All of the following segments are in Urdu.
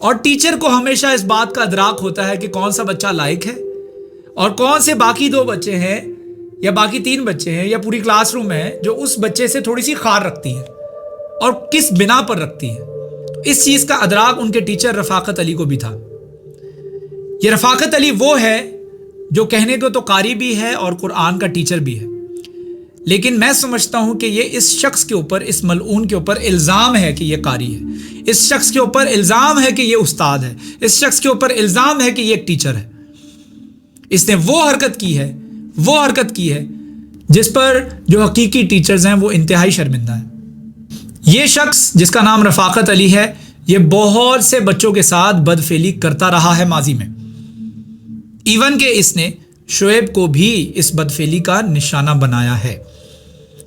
اور ٹیچر کو ہمیشہ اس بات کا ادراک ہوتا ہے کہ کون سا بچہ لائق ہے اور کون سے باقی 2 بچے ہیں یا باقی 3 بچے ہیں یا پوری کلاس روم ہے جو اس بچے سے تھوڑی سی خار رکھتی ہے اور کس بنا پر رکھتی ہے. اس چیز کا ادراک ان کے ٹیچر رفاقت علی کو بھی تھا. یہ رفاقت علی وہ ہے جو کہنے کو تو قاری بھی ہے اور قرآن کا ٹیچر بھی ہے، لیکن میں سمجھتا ہوں کہ یہ اس شخص کے اوپر، اس ملعون کے اوپر الزام ہے کہ یہ قاری ہے، اس شخص کے اوپر الزام ہے کہ یہ استاد ہے، اس شخص کے اوپر الزام ہے کہ یہ ایک ٹیچر ہے. اس نے وہ حرکت کی ہے جس پر جو حقیقی ٹیچرز ہیں وہ انتہائی شرمندہ ہیں. یہ شخص جس کا نام رفاقت علی ہے، یہ بہت سے بچوں کے ساتھ بدفعلی کرتا رہا ہے ماضی میں، ایون کہ اس نے شعیب کو بھی اس بدفعلی کا نشانہ بنایا ہے،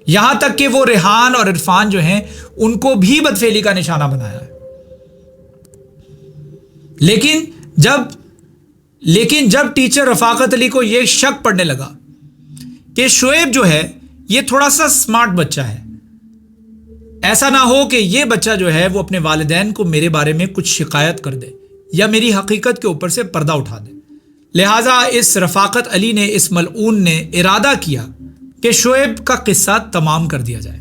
یہاں تک کہ وہ ریحان اور عرفان جو ہیں ان کو بھی بدفعلی کا نشانہ بنایا ہے. لیکن جب ٹیچر رفاقت علی کو یہ شک پڑنے لگا کہ شعیب جو ہے یہ تھوڑا سا سمارٹ بچہ ہے، ایسا نہ ہو کہ یہ بچہ جو ہے وہ اپنے والدین کو میرے بارے میں کچھ شکایت کر دے یا میری حقیقت کے اوپر سے پردہ اٹھا دے، لہٰذا اس رفاقت علی نے، اس ملعون نے ارادہ کیا کہ شعیب کا قصہ تمام کر دیا جائے.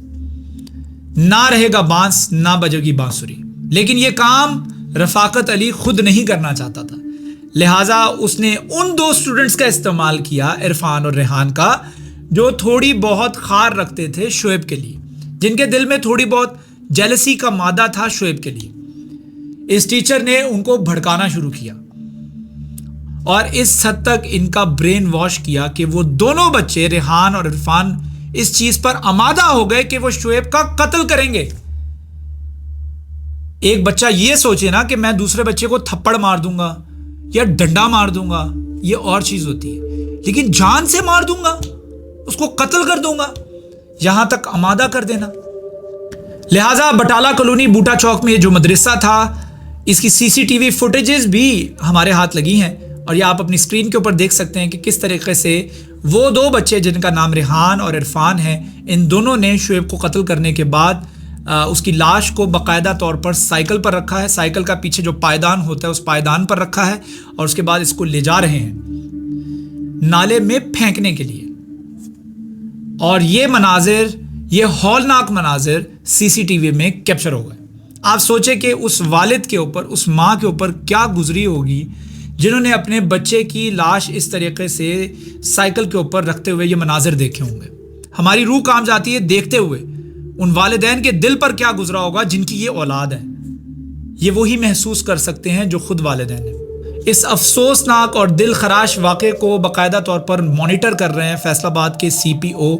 نہ رہے گا بانس نہ بجے گی بانسری. لیکن یہ کام رفاقت علی خود نہیں کرنا چاہتا تھا، لہٰذا اس نے ان 2 اسٹوڈنٹس کا استعمال کیا، عرفان اور ریحان کا، جو تھوڑی بہت خار رکھتے تھے شعیب کے لیے، جن کے دل میں تھوڑی بہت جیلسی کا مادہ تھا شعیب کے لیے. اس ٹیچر نے ان کو بھڑکانا شروع کیا اور اس حد تک ان کا برین واش کیا کہ وہ دونوں بچے ریحان اور عرفان اس چیز پر آمادہ ہو گئے کہ وہ شعیب کا قتل کریں گے. ایک بچہ یہ سوچے نا کہ میں دوسرے بچے کو تھپڑ مار دوں گا یا ڈنڈا مار دوں گا، یہ اور چیز ہوتی ہے، لیکن جان سے مار دوں گا، اس کو قتل کر دوں گا، یہاں تک آمادہ کر دینا. لہٰذا بٹالہ کالونی بوٹا چوک میں جو مدرسہ تھا، اس کی CCTV فوٹیجز بھی ہمارے ہاتھ لگی ہیں اور یہ آپ اپنی اسکرین کے اوپر دیکھ سکتے ہیں کہ کس طریقے سے وہ 2 بچے جن کا نام ریحان اور عرفان ہے، ان دونوں نے شعیب کو قتل کرنے کے بعد اس کی لاش کو باقاعدہ طور پر سائیکل پر رکھا ہے، سائیکل کا پیچھے جو پائیدان ہوتا ہے اس پائیدان پر رکھا ہے، اور اس کے بعد اس کو لے جا رہے ہیں نالے میں پھینکنے کے لیے. اور یہ مناظر، یہ ہولناک مناظر CCTV میں کیپچر ہو گئے. آپ سوچیں کہ اس والد کے اوپر، اس ماں کے اوپر کیا گزری ہوگی جنہوں نے اپنے بچے کی لاش اس طریقے سے سائیکل کے اوپر رکھتے ہوئے یہ مناظر دیکھے ہوں گے. ہماری روح کانپ جاتی ہے دیکھتے ہوئے. ان والدین کے دل پر کیا گزرا ہوگا جن کی یہ اولاد ہے. یہ وہی محسوس کر سکتے ہیں جو خود والدین ہیں. اس افسوسناک اور دل خراش واقعے کو باقاعدہ طور پر مانیٹر کر رہے ہیں فیصل آباد کے CPO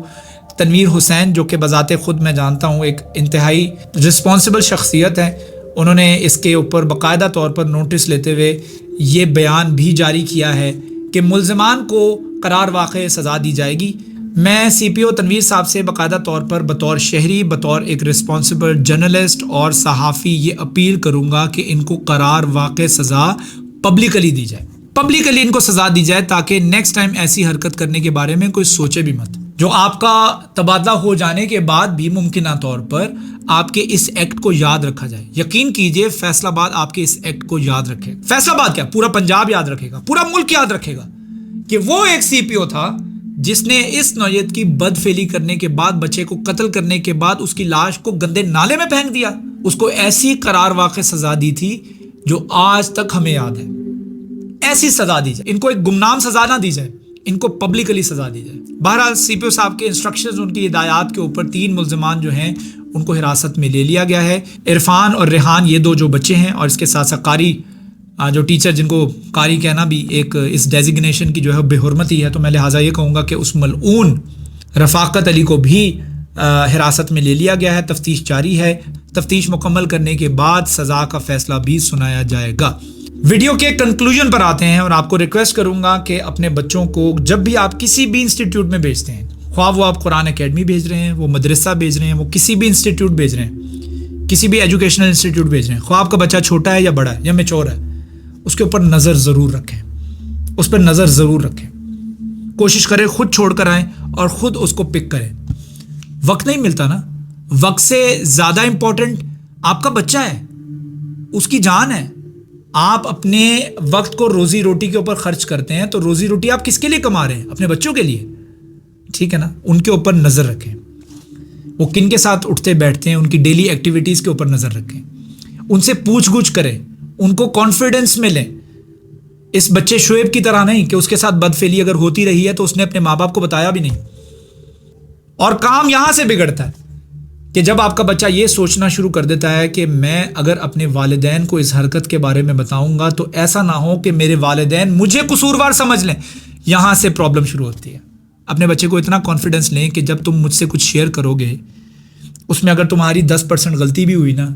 تنویر حسین، جو کہ بذات خود میں جانتا ہوں ایک انتہائی رسپانسبل شخصیت ہے. انہوں نے اس کے اوپر باقاعدہ طور پر نوٹس لیتے ہوئے یہ بیان بھی جاری کیا ہے کہ ملزمان کو قرار واقع سزا دی جائے گی. میں CPO تنویر صاحب سے باقاعدہ طور پر بطور شہری، بطور ایک رسپانسبل جرنلسٹ اور صحافی یہ اپیل کروں گا کہ ان کو قرار واقع سزا پبلکلی دی جائے، پبلکلی ان کو سزا دی جائے، تاکہ نیکسٹ ٹائم ایسی حرکت کرنے کے بارے میں کوئی سوچے بھی مت. جو آپ کا تبادلہ ہو جانے کے بعد بھی ممکنہ طور پر آپ کے اس ایکٹ کو یاد رکھا جائے. یقین کیجئے فیصل آباد آپ کے اس ایکٹ کو یاد رکھے. فیصل آباد کیا، پورا پنجاب یاد رکھے گا، پورا ملک یاد رکھے گا کہ وہ ایک CPO تھا جس نے اس نوعیت کی بدفعلی کرنے کے بعد، بچے کو قتل کرنے کے بعد اس کی لاش کو گندے نالے میں پھینک دیا. اس کو ایسی قرار واقع سزا دی تھی جو آج تک ہمیں یاد ہے. ایسی سزا دی جائے، ان کو ایک گمنام سزا نہ دی جائے، ان کو پبلکلی سزا دی جائے. بہرحال CPO صاحب کے انسٹرکشنز، ان کی ہدایات کے اوپر 3 ملزمان جو ہیں ان کو حراست میں لے لیا گیا ہے. عرفان اور ریحان یہ 2 جو بچے ہیں، اور اس کے ساتھ ساتھ قاری جو ٹیچر، جن کو قاری کہنا بھی ایک اس ڈیزگنیشن کی جو ہے بے حرمتی ہے، تو میں لہٰذا یہ کہوں گا کہ اس ملعون رفاقت علی کو بھی حراست میں لے لیا گیا ہے. تفتیش جاری ہے، تفتیش مکمل کرنے کے بعد سزا کا فیصلہ بھی سنایا جائے گا. ویڈیو کے کنکلوژن پر آتے ہیں، اور آپ کو ریکویسٹ کروں گا کہ اپنے بچوں کو جب بھی آپ کسی بھی انسٹیٹیوٹ میں بھیجتے ہیں، خواہ وہ آپ قرآن اکیڈمی بھیج رہے ہیں، وہ مدرسہ بھیج رہے ہیں، وہ کسی بھی انسٹیٹیوٹ بھیج رہے ہیں، کسی بھی ایجوکیشنل انسٹیٹیوٹ بھیج رہے ہیں، خواہ آپ کا بچہ چھوٹا ہے یا بڑا ہے یا میچور ہے، اس کے اوپر نظر ضرور رکھیں، اس پر نظر ضرور رکھیں. کوشش کریں خود چھوڑ کر آئیں اور خود اس کو پک کریں. وقت نہیں ملتا نا، وقت سے زیادہ امپورٹنٹ آپ کا بچہ ہے، اس کی جان ہے. آپ اپنے وقت کو روزی روٹی کے اوپر خرچ کرتے ہیں تو روزی روٹی آپ کس کے لیے کما رہے ہیں؟ اپنے بچوں کے لیے، ٹھیک ہے نا؟ ان کے اوپر نظر رکھیں، وہ کن کے ساتھ اٹھتے بیٹھتے ہیں، ان کی ڈیلی ایکٹیویٹیز کے اوپر نظر رکھیں، ان سے پوچھ گچھ کریں، ان کو کانفیڈنس میں لیں. اس بچے شعیب کی طرح نہیں کہ اس کے ساتھ بدفعلی اگر ہوتی رہی ہے تو اس نے اپنے ماں باپ کو بتایا بھی نہیں. اور کام یہاں سے بگڑتا ہے کہ جب آپ کا بچہ یہ سوچنا شروع کر دیتا ہے کہ میں اگر اپنے والدین کو اس حرکت کے بارے میں بتاؤں گا تو ایسا نہ ہو کہ میرے والدین مجھے قصوروار سمجھ لیں، یہاں سے پرابلم شروع ہوتی ہے. اپنے بچے کو اتنا کانفیڈنس لیں کہ جب تم مجھ سے کچھ شیئر کرو گے اس میں اگر تمہاری 10% غلطی بھی ہوئی نا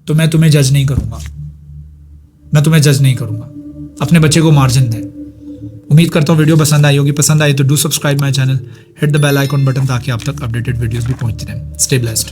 تو میں تمہیں جج نہیں کروں گا، اپنے بچے کو مارجن دیں. امید کرتا ہوں ویڈیو پسند آئی ہوگی. پسند آئی تو do subscribe my channel, hit the bell icon button تاکہ آپ تک اپڈیٹڈ ویڈیوز بھی پہنچتی رہیں. Stay blessed.